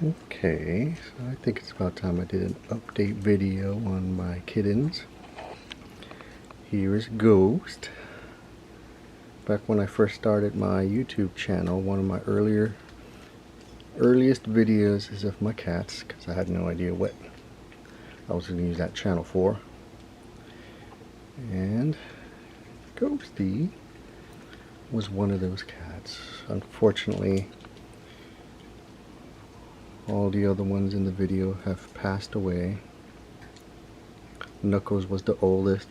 Okay, so I think it's about time I did an update video on my kittens. Here is Ghost. Back when I first started my YouTube channel, one of my earliest videos is of my cats, because I had no idea what I was going to use that channel for. And Ghosty was one of those cats. Unfortunately, all the other ones in the video have passed away. Knuckles was the oldest.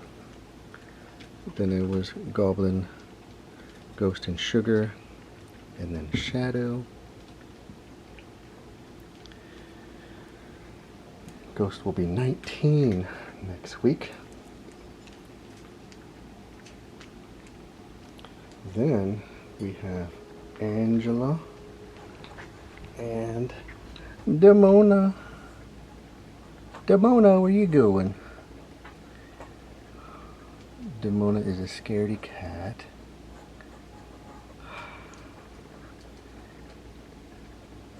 Then it was Goblin, Ghost, and Sugar, and then Shadow. Ghost will be 19 next week. Then we have Angela and Demona. Demona, where you going? Demona is a scaredy cat. I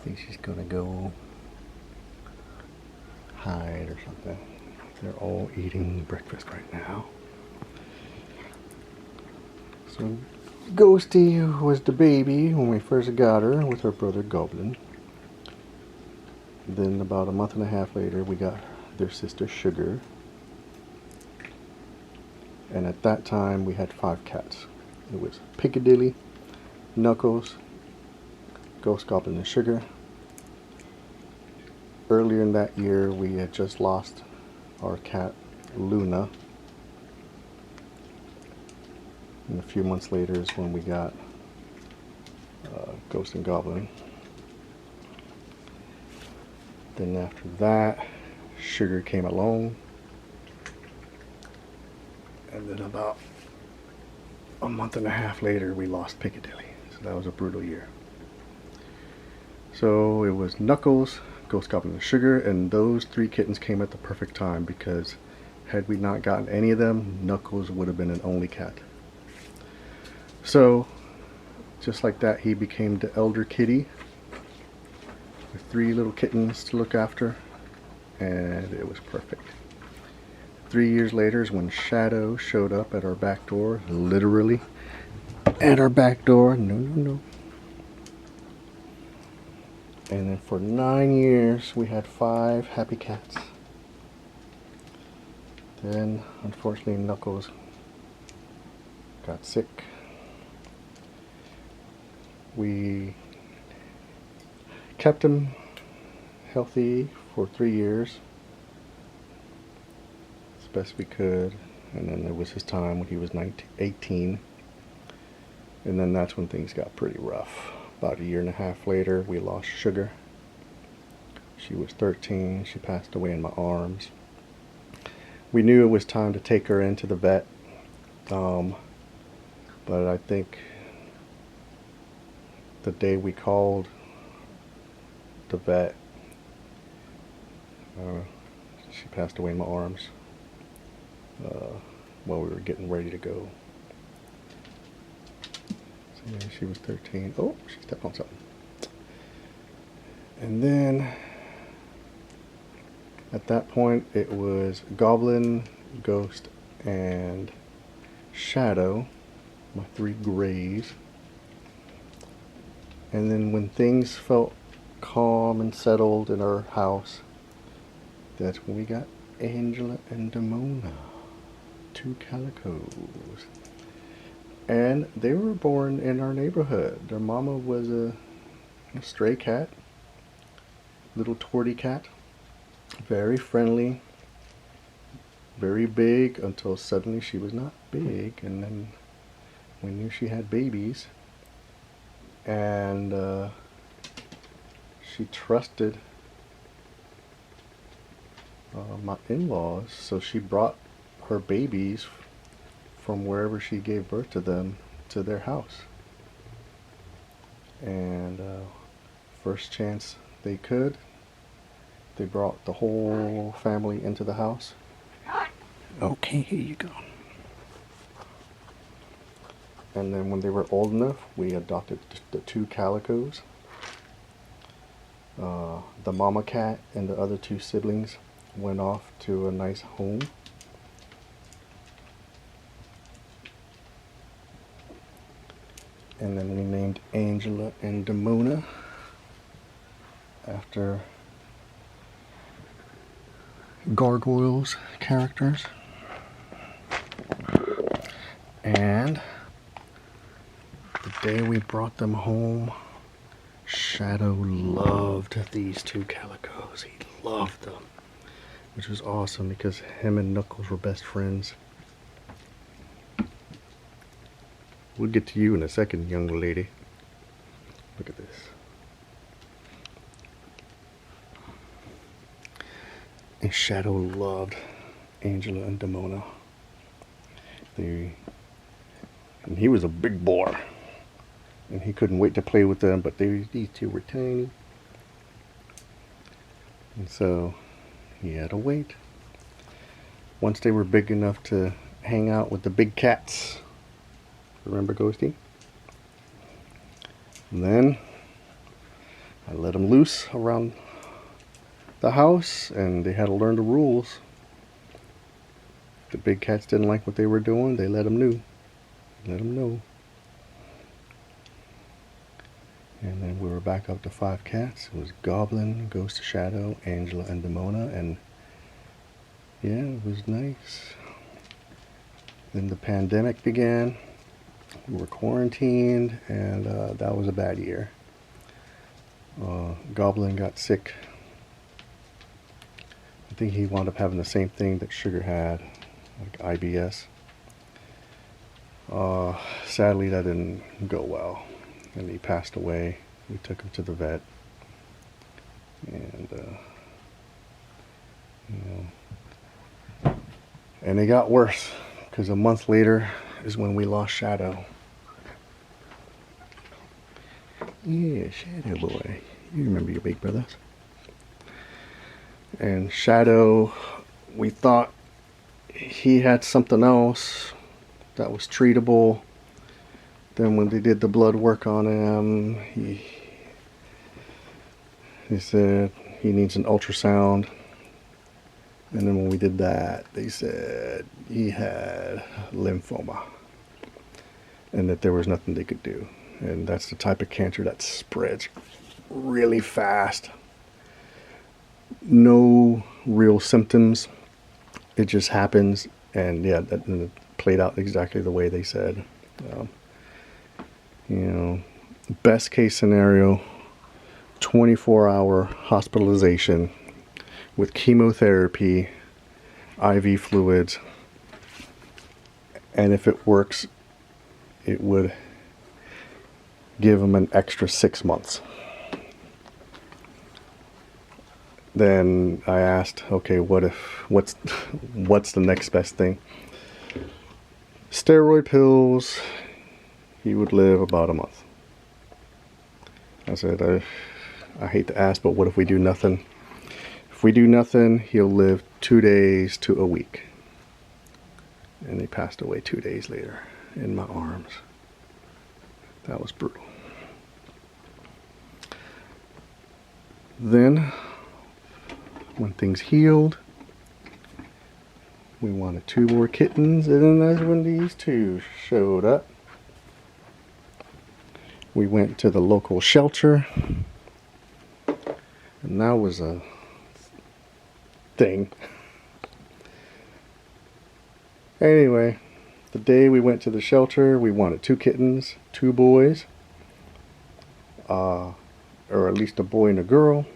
think she's gonna go hide or something. They're all eating breakfast right now. So Ghosty was the baby when we first got her with her brother Goblin. Then about a month and a half later we got their sister Sugar. And at that time we had 5 cats. It was Piccadilly, Knuckles, Ghost, Goblin, and Sugar. Earlier in that year we had just lost our cat Luna. And a few months later is when we got Ghost and Goblin. Then after that, Sugar came along. And then about a month and a half later, we lost Piccadilly. So that was a brutal year. So it was Knuckles, Ghost, Goblin, and Sugar, and those 3 kittens came at the perfect time, because had we not gotten any of them, Knuckles would have been an only cat. So, just like that, he became the elder kitty with 3 little kittens to look after, and it was perfect. 3 years later is when Shadow showed up at our back door, literally at our back door. No. And then for 9 years we had 5 happy cats. Then unfortunately Knuckles got sick. We kept him healthy for 3 years as best we could, and then there was his time when he was 18, and then that's when things got pretty rough. About a year and a half later we lost Sugar. She was 13. She passed away in my arms. We knew it was time to take her into the vet, but I think the day we called the vet, she passed away in my arms while we were getting ready to go. So yeah, she was 13. Oh, she stepped on something. And then at that point it was Goblin, Ghost, and Shadow, my 3 grays. And then when things felt calm and settled in our house, that's when we got Angela and Demona, 2 calicos. And they were born in our neighborhood. Their mama was a stray cat, little tortie cat, very friendly, very big, until suddenly she was not big, and then we knew she had babies. And she trusted my in-laws, so she brought her babies from wherever she gave birth to them to their house. And first chance they could, they brought the whole family into the house. Okay, here you go. And then when they were old enough, we adopted the 2 calicos. The mama cat and the other two siblings went off to a nice home. And then we named Angela and Demona after Gargoyles characters. And the day we brought them home, Shadow loved these two calicos. He loved them, which was awesome because him and Knuckles were best friends. We'll get to you in a second, young lady. Look at this. And Shadow loved Angela and Demona. And he was a big boy. And he couldn't wait to play with them, but these two were tiny. And so he had to wait. Once they were big enough to hang out with the big cats. Remember, Ghosty? And then I let them loose around the house, and they had to learn the rules. The big cats didn't like what they were doing. They let them know. And then we were back up to 5 cats. It was Goblin, Ghost, Shadow, Angela, and Demona, and yeah, it was nice. Then the pandemic began. We were quarantined, and that was a bad year. Goblin got sick. I think he wound up having the same thing that Sugar had, like IBS. Sadly, that didn't go well, and he passed away. We took him to the vet, and and it got worse because a month later is when we lost Shadow. Yeah, Shadow boy. You remember your big brothers. And Shadow, we thought he had something else that was treatable. Then when they did the blood work on him, he said he needs an ultrasound. And then when we did that, they said he had lymphoma and that there was nothing they could do. And that's the type of cancer that spreads really fast. No real symptoms. It just happens. And yeah, that played out exactly the way they said. Best case scenario, 24-hour hospitalization with chemotherapy, IV fluids, and if it works, it would give them an extra 6 months. Then I asked, okay, what's the next best thing? Steroid pills, he would live about a month. I said, I hate to ask, but what if we do nothing? If we do nothing, he'll live 2 days to a week. And he passed away 2 days later in my arms. That was brutal. Then, when things healed, we wanted 2 more kittens, and then that's when these 2 showed up. We went to the local shelter, and that was a thing. Anyway, the day we went to the shelter, we wanted 2 kittens, 2 boys, or at least a boy and a girl.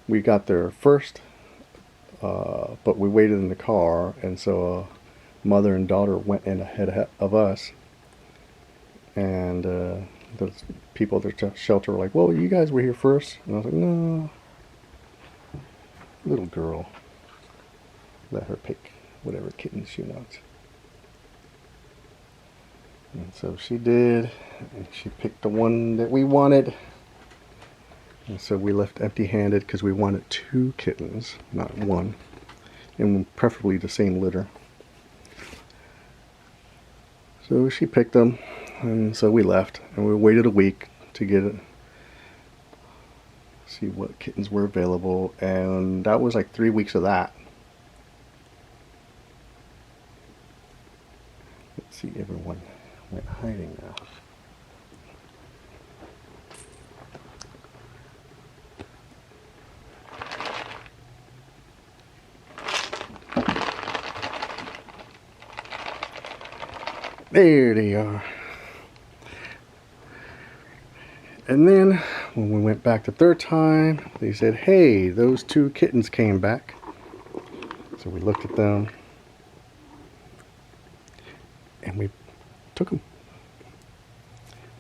We got there first, but we waited in the car, and so mother and daughter went in ahead of us, and the people at the shelter were like, well, you guys were here first. And I was like, no, little girl, let her pick whatever kitten she wants. And so she did, and she picked the one that we wanted. And so we left empty-handed because we wanted 2 kittens, not 1, and preferably the same litter. So she picked them, and so we left, and we waited a week. to get it, see what kittens were available, and that was like 3 weeks of that. Let's see, everyone went hiding now. There they are. And then when we went back the third time, they said, hey, those 2 kittens came back. So we looked at them and we took them.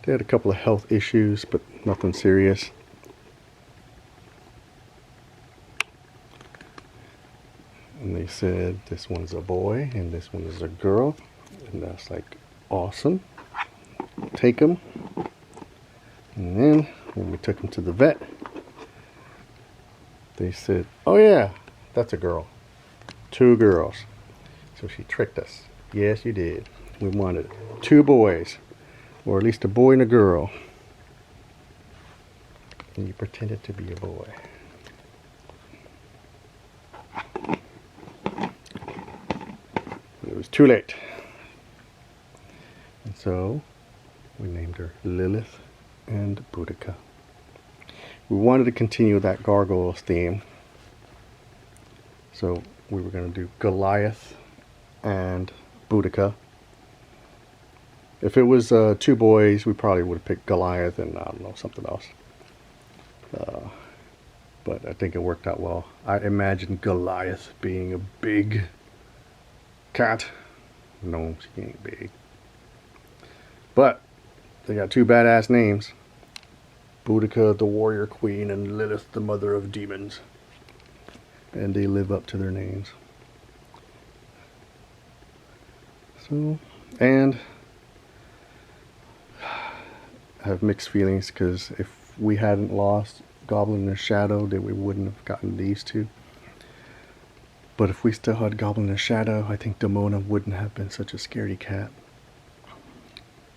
They had a couple of health issues, but nothing serious. And they said this one's a boy and this one is a girl. And that's like, awesome. Take them. And then when we took them to the vet, they said, oh yeah, that's a girl. 2 girls. So she tricked us. Yes, you did. We wanted 2 boys, or at least a boy and a girl. And you pretended to be a boy. It was too late. And so we named her Lilith and Boudica. We wanted to continue that gargoyles theme. So we were going to do Goliath and Boudica. If it was 2 boys, we probably would have picked Goliath and I don't know, something else. But I think it worked out well. I imagined Goliath being a big cat. No, she ain't big. But they got 2 badass names. Boudica, the warrior queen, and Lilith, the mother of demons. And they live up to their names. So, and I have mixed feelings because if we hadn't lost Goblin and Shadow, then we wouldn't have gotten these 2. But if we still had Goblin and Shadow, I think Demona wouldn't have been such a scaredy cat.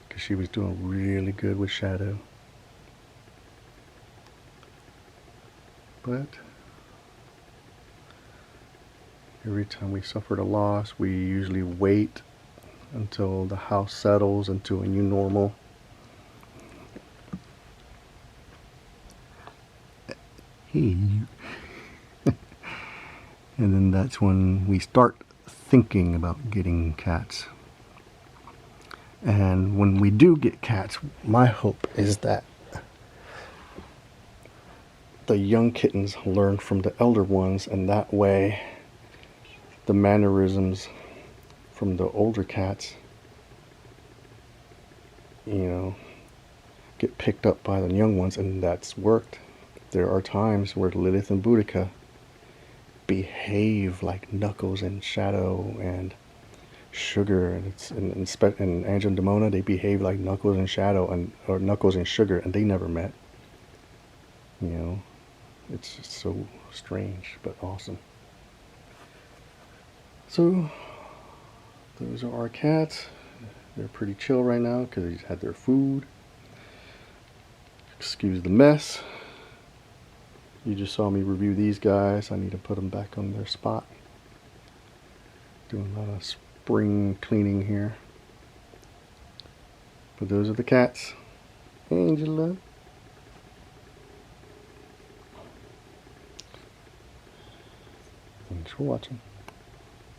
Because she was doing really good with Shadow. But every time we suffered a loss, we usually wait until the house settles into a new normal. Hey. And then that's when we start thinking about getting cats. And when we do get cats, my hope is that the young kittens learn from the elder ones, and that way the mannerisms from the older cats, you know, get picked up by the young ones, and that's worked. There are times where Lilith and Boudica behave like Knuckles and Shadow and Sugar, and Angel and Demona, they behave like Knuckles and Shadow, or Knuckles and Sugar, and they never met. You know, it's just so strange but awesome. So those are our cats. They're pretty chill right now because they had their food. Excuse the mess. You just saw me review these guys. I need to put them back on their spot. Doing a lot of spring cleaning here. But those are the cats. Angela. Thanks for watching.